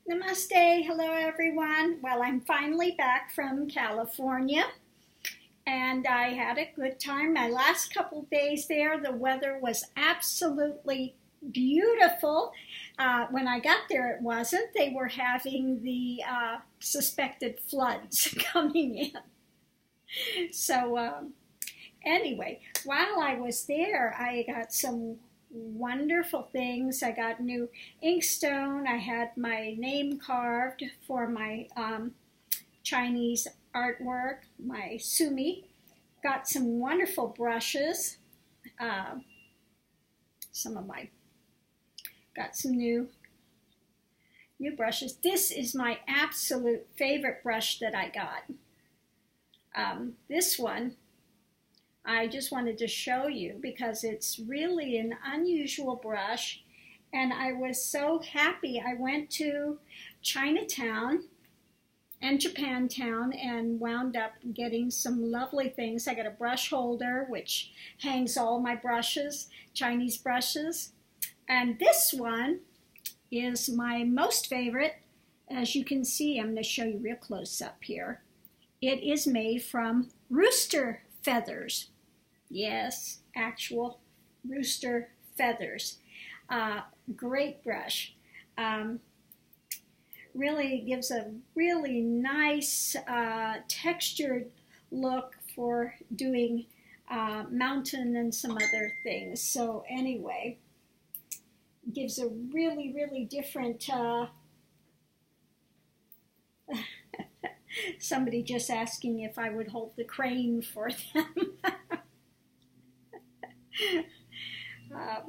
Namaste, hello everyone. Well, I'm finally back from California and I had a good time. My last couple days there, the weather was absolutely beautiful. When I got there, it wasn't. They were having the suspected floods coming in. So, anyway, while I was there, I got some wonderful things. I got new inkstone. I had my name carved for my Chinese artwork, my sumi. Got some wonderful brushes. Got some new brushes. This is my absolute favorite brush that I got. This one I just wanted to show you because it's really an unusual brush, and I was so happy. I went to Chinatown and Japantown and wound up getting some lovely things. I got a brush holder which hangs all my brushes, Chinese brushes, and this one is my most favorite. As you can see, I'm going to show you real close up here. It is made from rooster feathers. Yes, actual rooster feathers. Great brush. Really gives a really nice textured look for doing mountain and some other things. So anyway, gives a really, really different somebody just asking if I would hold the crane for them. A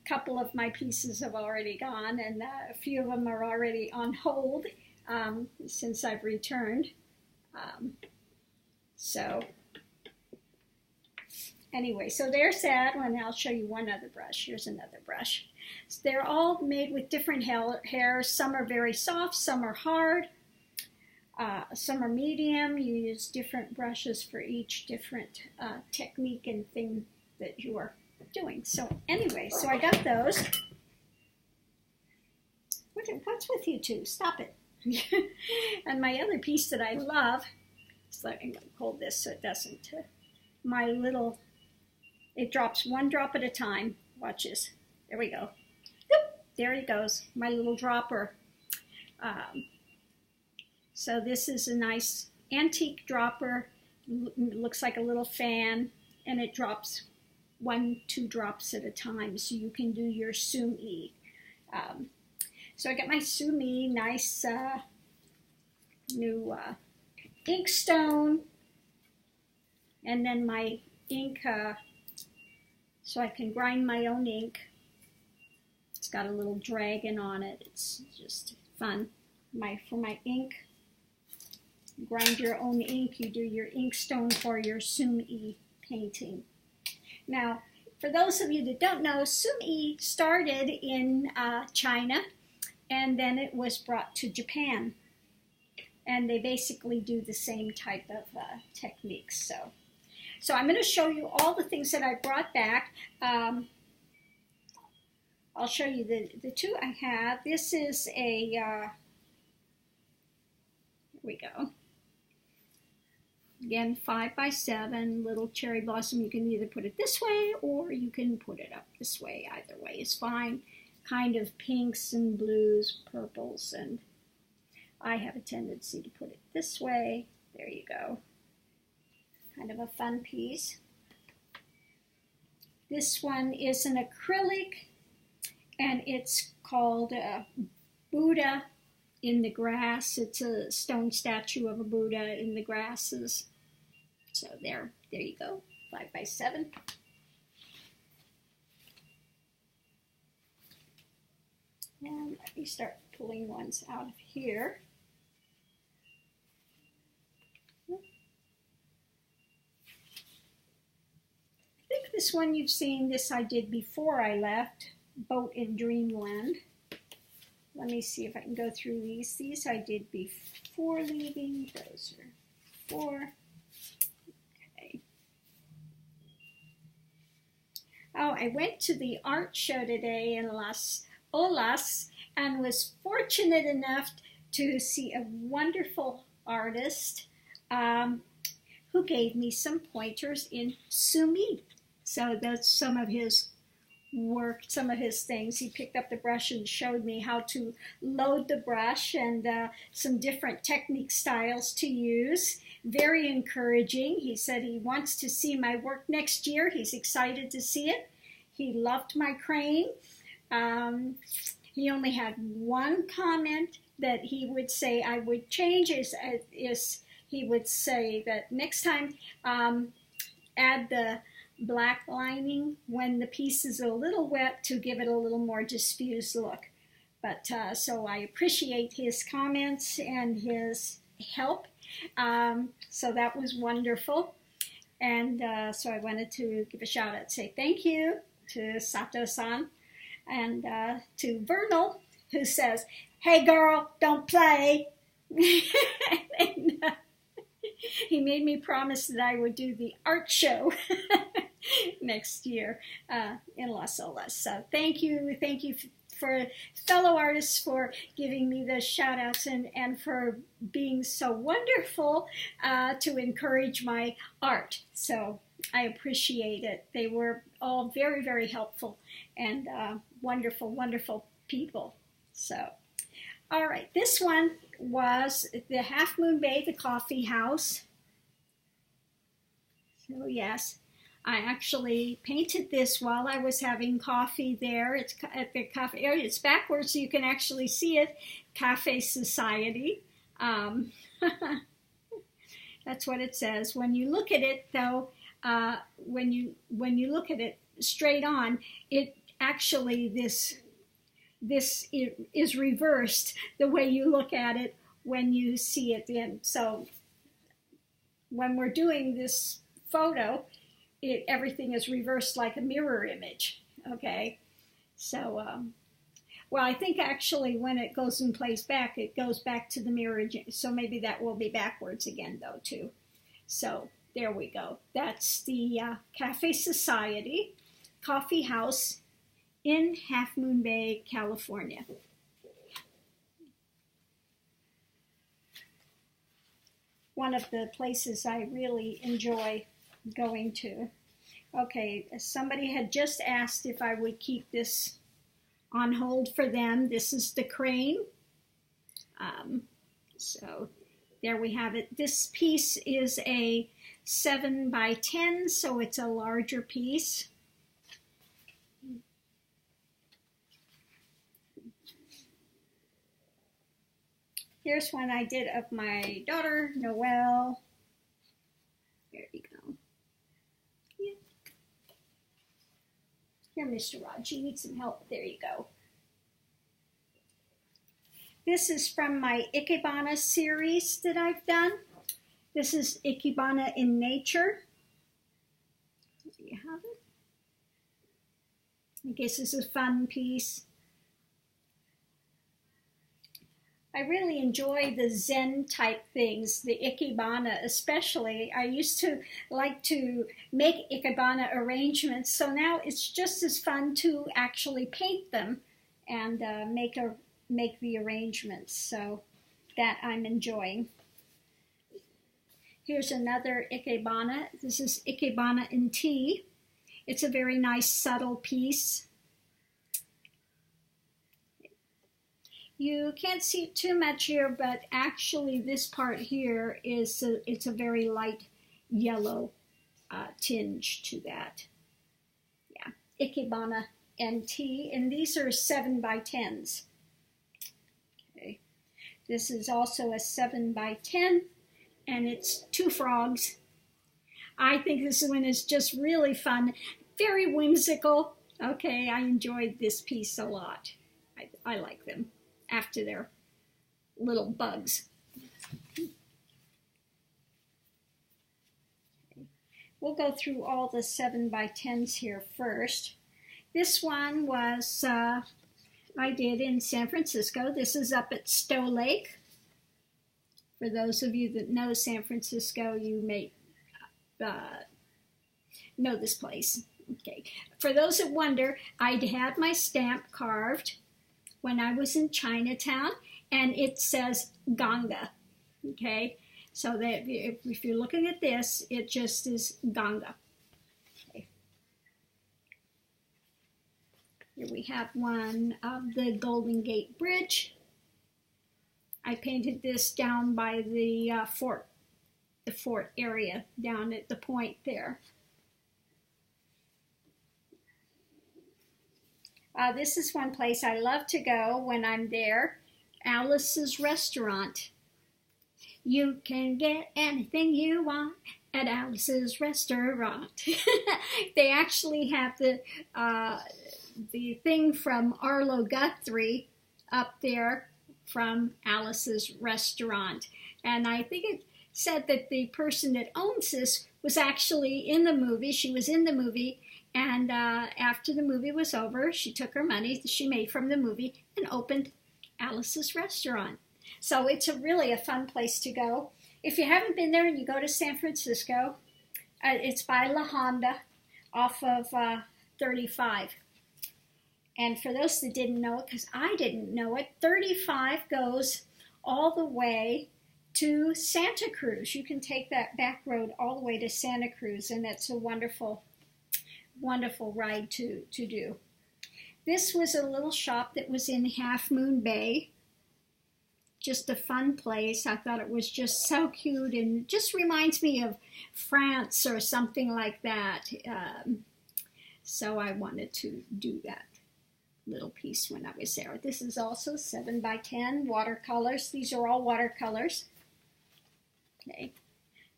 couple of my pieces have already gone, and a few of them are already on hold since I've returned. So anyway, so there's that one. I'll show you one other brush. Here's another brush. So they're all made with different hairs. Some are very soft, some are hard. Some are medium. You use different brushes for each different technique and thing that you are doing. So anyway, so I got those. What's with you two? Stop it. And my other piece that I love, so I'm going to hold this so it doesn't, my little, it drops one drop at a time. Watch this. There we go. There he goes, my little dropper. So this is a nice antique dropper. Looks like a little fan, and it drops 1-2 drops at a time, so you can do your sumi. So I got my sumi, nice new inkstone, and then my ink, so I can grind my own ink. It's got a little dragon on it. It's just fun. For my ink. Grind your own ink. You do your inkstone for your sumi painting. Now, for those of you that don't know, sumi started in China, and then it was brought to Japan. And they basically do the same type of techniques. So I'm going to show you all the things that I brought back. I'll show you the two I have. This is a, here we go. Again, 5x7, little cherry blossom. You can either put it this way or you can put it up this way. Either way is fine. Kind of pinks and blues, purples, and I have a tendency to put it this way. There you go. Kind of a fun piece. This one is an acrylic, and it's called Buddha in the Grass. It's a stone statue of a Buddha in the grasses. So there you go, 5x7. And let me start pulling ones out of here. I think this one you've seen. This I did before I left, Boat in Dreamland. Let me see if I can go through these. These I did before leaving. Those are before. Okay. Oh, I went to the art show today in Las Olas, and was fortunate enough to see a wonderful artist who gave me some pointers in sumi. So that's some of his work, some of his things. He picked up the brush and showed me how to load the brush and some different technique styles to use. Very encouraging. He said he wants to see my work next year. He's excited to see it. He loved my crane. He only had one comment that he would say I would change is he would say that next time add the black lining when the piece is a little wet to give it a little more diffused look. But so I appreciate his comments and his help. So that was wonderful. And so I wanted to give a shout out, say thank you to Sato-san and to Vernal, who says, "Hey girl, don't play." And, he made me promise that I would do the art show next year in Las Olas. So thank you for fellow artists for giving me the shout outs and for being so wonderful to encourage my art. So I appreciate it. They were all very, very helpful and wonderful, wonderful people. So, all right, this one was the Half Moon Bay, the coffee house. So yes, I actually painted this while I was having coffee there. It's at the cafe area. It's backwards so you can actually see it. Cafe Society. That's what it says. When you look at it, though, when you look at it straight on, it actually this is reversed the way you look at it when you see it in. So when we're doing this photo, everything is reversed like a mirror image, okay? So, well, I think actually when it goes and plays back, it goes back to the mirror, so maybe that will be backwards again, though, too. So there we go. That's the Cafe Society Coffee House in Half Moon Bay, California. One of the places I really enjoy going to. Okay, somebody had just asked if I would keep this on hold for them. This is the crane. So there we have it. This piece is a 7 by 10, so it's a larger piece. Here's one I did of my daughter, Noelle. There you go. Yeah. Here, Mr. Rod, you need some help. There you go. This is from my Ikebana series that I've done. This is Ikebana in Nature. There you have it. I guess this is a fun piece. I really enjoy the Zen type things, the Ikebana especially. I used to like to make Ikebana arrangements, so now it's just as fun to actually paint them and make the arrangements. So that I'm enjoying. Here's another Ikebana. This is Ikebana in Tea. It's a very nice subtle piece. You can't see too much here, but actually this part here is it's a very light yellow tinge to that. Yeah, Ikebana NT, and these are 7 by 10s. Okay, this is also a 7 by 10, and it's 2 frogs. I think this one is just really fun, very whimsical. Okay, I enjoyed this piece a lot. I like them after they're little bugs. Okay. We'll go through all the 7 by 10s here first. This one was I did in San Francisco. This is up at Stowe Lake. For those of you that know San Francisco, you may know this place. Okay. For those that wonder, I had my stamp carved when I was in Chinatown, and it says Ganga. Okay, so that if you're looking at this, it just is Ganga. Okay. Here we have one of the Golden Gate Bridge. I painted this down by the fort area, down at the point there. This is one place I love to go when I'm there, Alice's Restaurant. You can get anything you want at Alice's Restaurant. They actually have the thing from Arlo Guthrie up there from Alice's Restaurant. And I think it said that the person that owns this was actually in the movie. She was in the movie, and after the movie was over, she took her money she made from the movie and opened Alice's Restaurant. So it's really a fun place to go. If you haven't been there and you go to San Francisco, it's by La Honda off of 35. And for those that didn't know it, because I didn't know it, 35 goes all the way to Santa Cruz. You can take that back road all the way to Santa Cruz, and it's a wonderful, wonderful ride to do. This was a little shop that was in Half Moon Bay. Just a fun place. I thought it was just so cute and just reminds me of France or something like that. So I wanted to do that little piece when I was there. This is also 7 by 10 watercolors. These are all watercolors. Okay.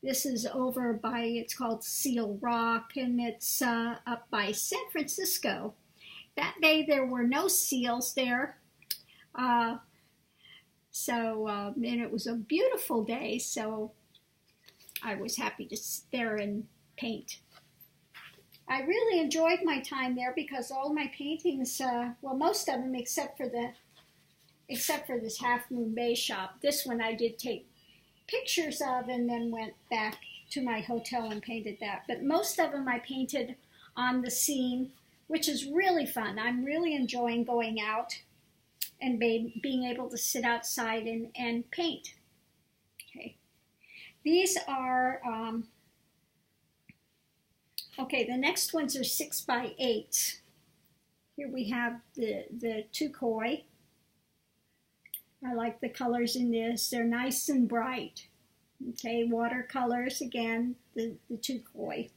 This is over by, it's called Seal Rock, and it's up by San Francisco. That day there were no seals there. And it was a beautiful day, so I was happy to sit there and paint. I really enjoyed my time there because all my paintings, well, most of them except for this Half Moon Bay shop. This one I did take pictures of and then went back to my hotel and painted that. But most of them I painted on the scene, which is really fun. I'm really enjoying going out and being able to sit outside and paint. Okay, these are, okay, the next ones are 6 by 8. Here we have the Tukoi. I like the colors in this. They're nice and bright. Okay, watercolors again, the Tukoi.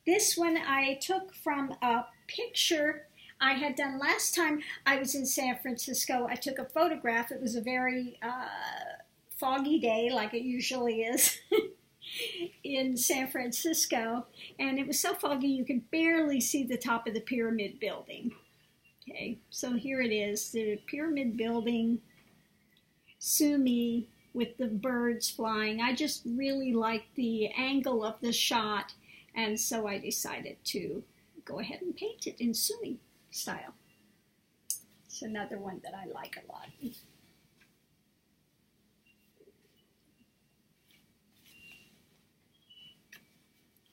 This one I took from a picture I had done last time I was in San Francisco. I took a photograph. It was a very foggy day, like it usually is in San Francisco. And it was so foggy you could barely see the top of the pyramid building. Okay, so here it is, the pyramid building, Sumi with the birds flying. I just really liked the angle of the shot, and so I decided to go ahead and paint it in Sumi style. It's another one that I like a lot.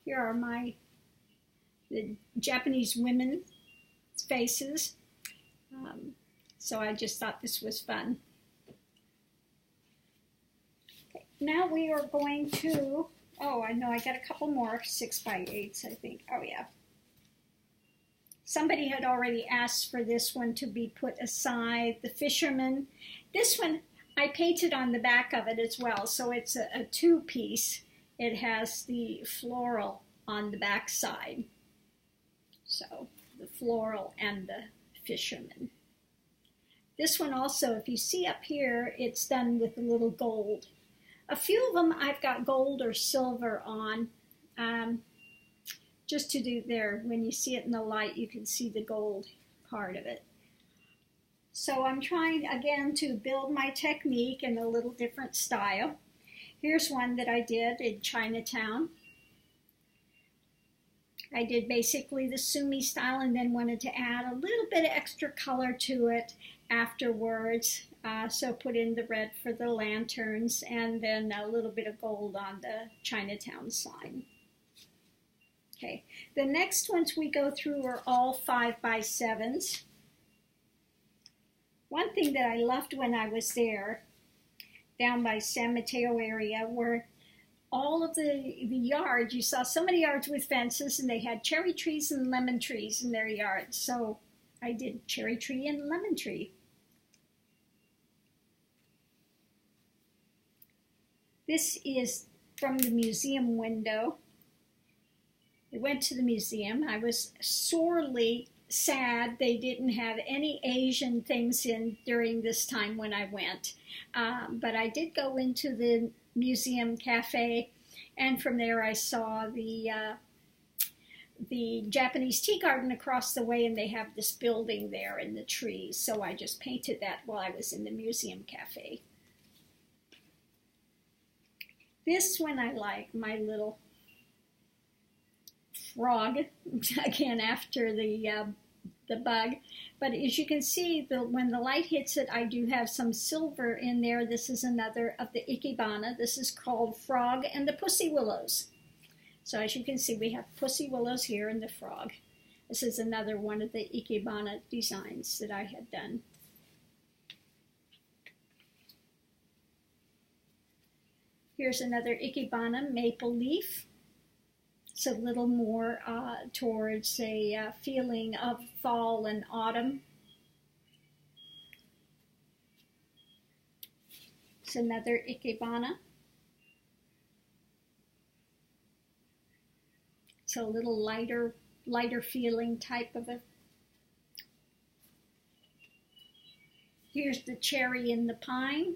Here are the Japanese women's faces. So I just thought this was fun. Okay, now we are going to, oh, I know I got a couple more 6 by 8s, I think. Oh, yeah. Somebody had already asked for this one to be put aside, the fisherman. This one, I painted on the back of it as well, so it's a two-piece. It has the floral on the back side. So, the floral and the fisherman. This one also, if you see up here, it's done with a little gold. A few of them I've got gold or silver on, just to do there. When you see it in the light, you can see the gold part of it. So I'm trying again to build my technique in a little different style. Here's one that I did in Chinatown. I did basically the Sumi style and then wanted to add a little bit of extra color to it afterwards. So put in the red for the lanterns and then a little bit of gold on the Chinatown sign. Okay, the next ones we go through are all 5x7s. One thing that I loved when I was there, down by San Mateo area, were all of the yards. You saw so many yards with fences, and they had cherry trees and lemon trees in their yards. So I did cherry tree and lemon tree. This is from the museum window. I went to the museum. I was sorely sad they didn't have any Asian things in during this time when I went. But I did go into the museum cafe, and from there I saw the Japanese tea garden across the way, and they have this building there in the trees. So I just painted that while I was in the museum cafe. This one I like, my little frog, again after the bug. But as you can see, when the light hits it, I do have some silver in there. This is another of the ikebana. This is called Frog and the Pussy Willows. So as you can see, we have pussy willows here and the frog. This is another one of the ikebana designs that I had done. Here's another ikebana maple leaf. It's a little more towards a feeling of fall and autumn. It's another ikebana. It's a little lighter feeling type of a. Here's the cherry and the pine.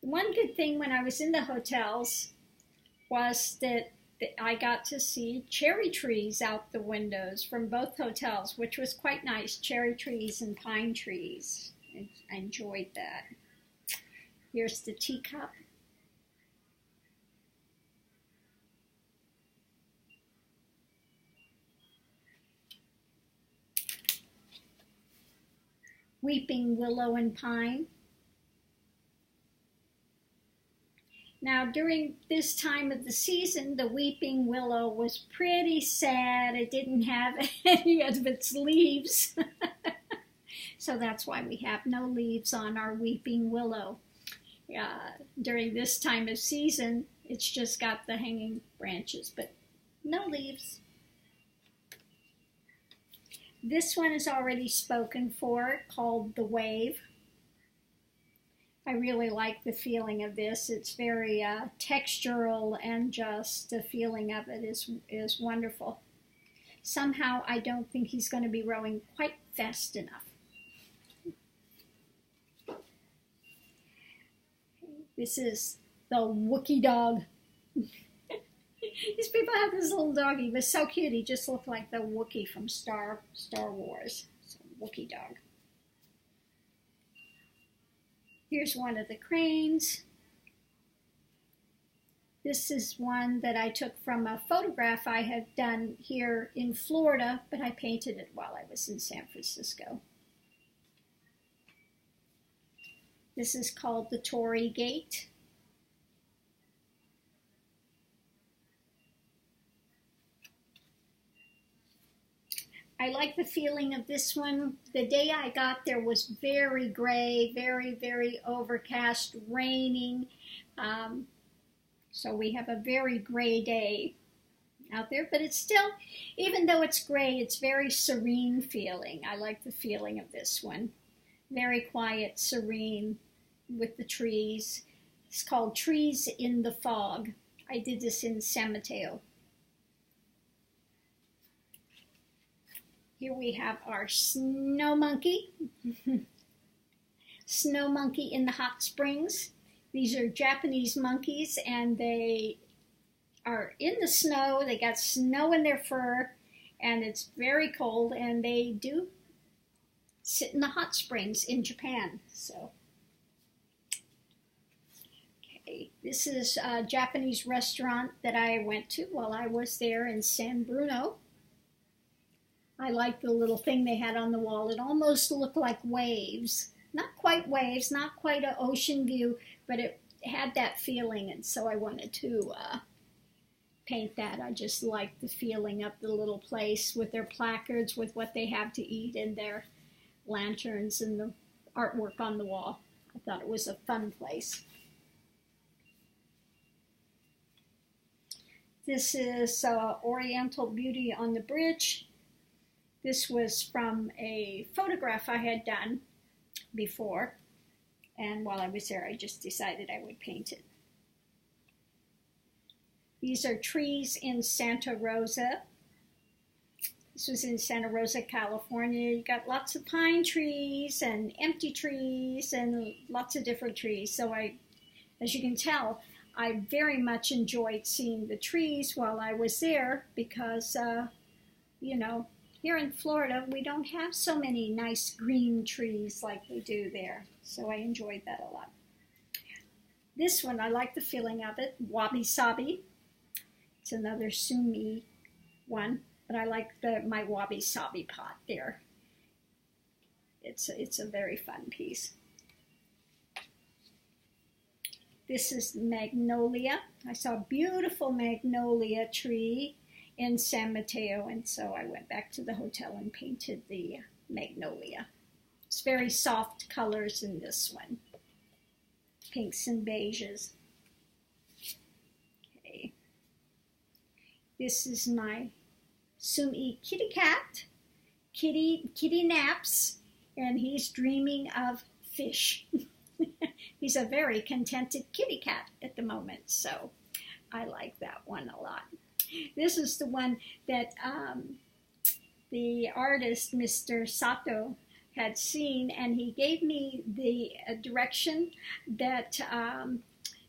One good thing when I was in the hotels was that I got to see cherry trees out the windows from both hotels, which was quite nice. Cherry trees and pine trees. I enjoyed that. Here's the teacup. Weeping willow and pine. Now, during this time of the season, the weeping willow was pretty sad. It didn't have any of its leaves. So that's why we have no leaves on our weeping willow. During this time of season, it's just got the hanging branches, but no leaves. This one is already spoken for, called The Wave. I really like the feeling of this. It's very textural, and just the feeling of it is wonderful. Somehow I don't think he's going to be rowing quite fast enough. This is the Wookiee dog. These people have this little dog. He was so cute. He just looked like the Wookiee from Star Wars. So, Wookiee dog. Here's one of the cranes. This is one that I took from a photograph I had done here in Florida, but I painted it while I was in San Francisco. This is called the Torii Gate. I like the feeling of this one. The day I got there was very gray, very, very overcast, raining. So we have a very gray day out there, but it's still, even though it's gray, it's very serene feeling. I like the feeling of this one. Very quiet, serene with the trees. It's called Trees in the Fog. I did this in San Mateo. Here we have our snow monkey. Snow monkey in the hot springs. These are Japanese monkeys, and they are in the snow. They got snow in their fur, and it's very cold, and they do sit in the hot springs in Japan. So, okay, this is a Japanese restaurant that I went to while I was there in San Bruno. I like the little thing they had on the wall. It almost looked like waves. Not quite waves, not quite an ocean view, but it had that feeling, and so I wanted to paint that. I just like the feeling of the little place with their placards, with what they have to eat, and their lanterns and the artwork on the wall. I thought it was a fun place. This is Oriental Beauty on the Bridge. This was from a photograph I had done before, and while I was there I just decided I would paint it. These are trees in Santa Rosa. This was in Santa Rosa, California. You got lots of pine trees and empty trees and lots of different trees. So as you can tell, I very much enjoyed seeing the trees while I was there because, you know, here in Florida, we don't have so many nice green trees like we do there. So I enjoyed that a lot. This one, I like the feeling of it, Wabi Sabi. It's another Sumi one, but I like my Wabi Sabi pot there. It's a very fun piece. This is magnolia. I saw a beautiful magnolia tree in San Mateo, and so I went back to the hotel and painted the magnolia. It's very soft colors in this one, pinks and beiges. Okay. This is my Sumi kitty cat. Kitty naps, and he's dreaming of fish. He's a very contented kitty cat at the moment, so I like that one a lot. This is the one that the artist, Mr. Sato, had seen, and he gave me the direction that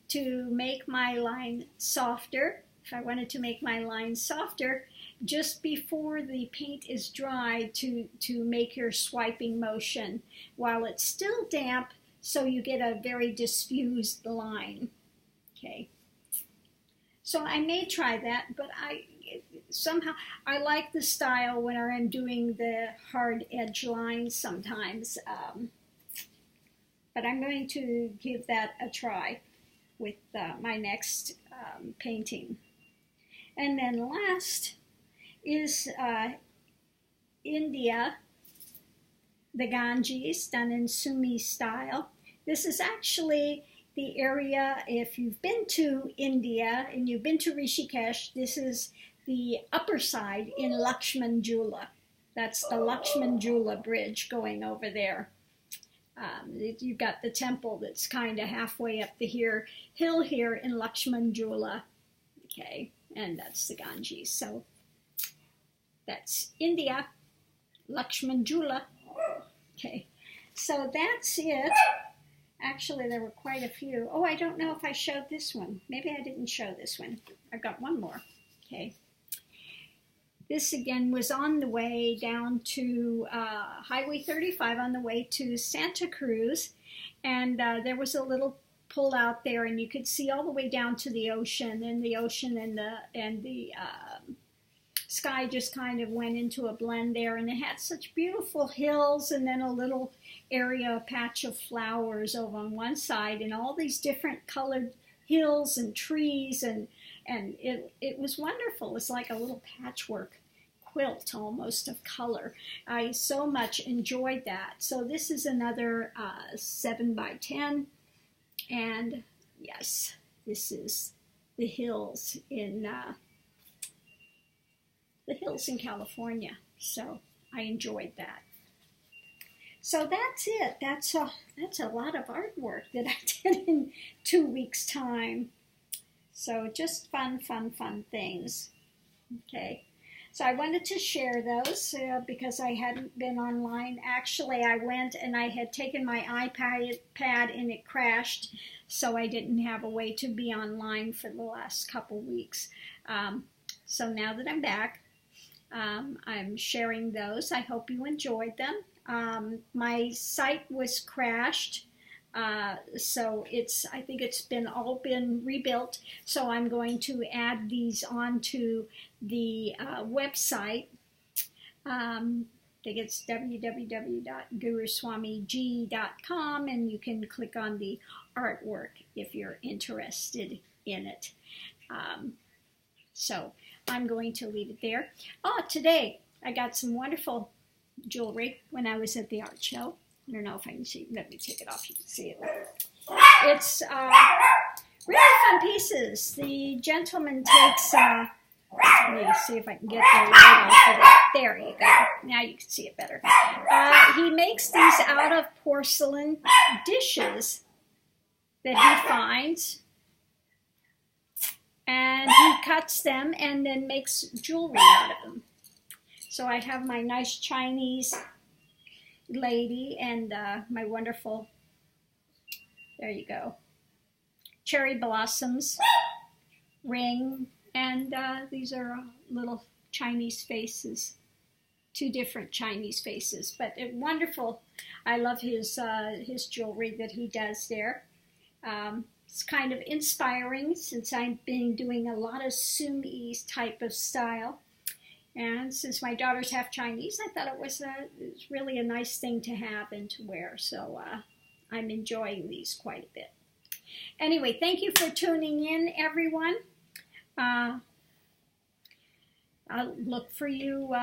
to make my line softer. If I wanted to make my line softer, just before the paint is dry, to make your swiping motion while it's still damp, so you get a very diffused line. Okay. So I may try that, but somehow I like the style when I'm doing the hard edge lines sometimes. But I'm going to give that a try with my next painting. And then last is India, the Ganges, done in Sumi style. This is actually the area, if you've been to India and you've been to Rishikesh, this is the upper side in Lakshman Jula. That's the Lakshman Jula bridge going over there. You've got the temple that's kind of halfway up the hill here in Lakshman Jula. Okay, and that's the Ganges. So that's India, Lakshman Jula. Okay, so that's it. Actually, there were quite a few. Oh, I don't know if I showed this one. Maybe I didn't show this one. I've got one more. Okay. This, again, was on the way down to Highway 35 on the way to Santa Cruz. And there was a little pull out there, and you could see all the way down to the ocean. And the ocean and the sky just kind of went into a blend there. And it had such beautiful hills and then a little area, a patch of flowers over on one side, and all these different colored hills and trees, and it was wonderful. It's like a little patchwork quilt almost of color. I so much enjoyed that. So this is another 7 by 10, and yes, this is the hills in California. So I enjoyed that. So that's it. That's a lot of artwork that I did in 2 weeks' time. So just fun things. Okay. So I wanted to share those because I hadn't been online. Actually, I went and I had taken my iPad and it crashed, so I didn't have a way to be online for the last couple weeks. So now that I'm back, I'm sharing those. I hope you enjoyed them. My site was crashed, so I think it's all been rebuilt. So I'm going to add these onto the website. I think it's www.guruswamig.com, and you can click on the artwork if you're interested in it. So I'm going to leave it there. Oh, today I got some wonderful jewelry when I was at the art show. I don't know if I can see. Let me take it off. You can see it. It's really fun pieces. The gentleman takes, let me see if I can get the light on for that. There you go. Now you can see it better. He makes these out of porcelain dishes that he finds, and he cuts them and then makes jewelry out of them. So I have my nice Chinese lady and my wonderful, there you go, cherry blossoms ring, and these are little Chinese faces, 2 different Chinese faces, but wonderful. I love his jewelry that he does there. It's kind of inspiring since I've been doing a lot of sumi type of style. And since my daughter's half Chinese, I thought it was really a nice thing to have and to wear. So I'm enjoying these quite a bit. Anyway, thank you for tuning in, everyone. I'll look for you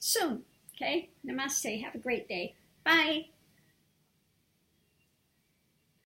soon. Okay? Namaste. Have a great day. Bye.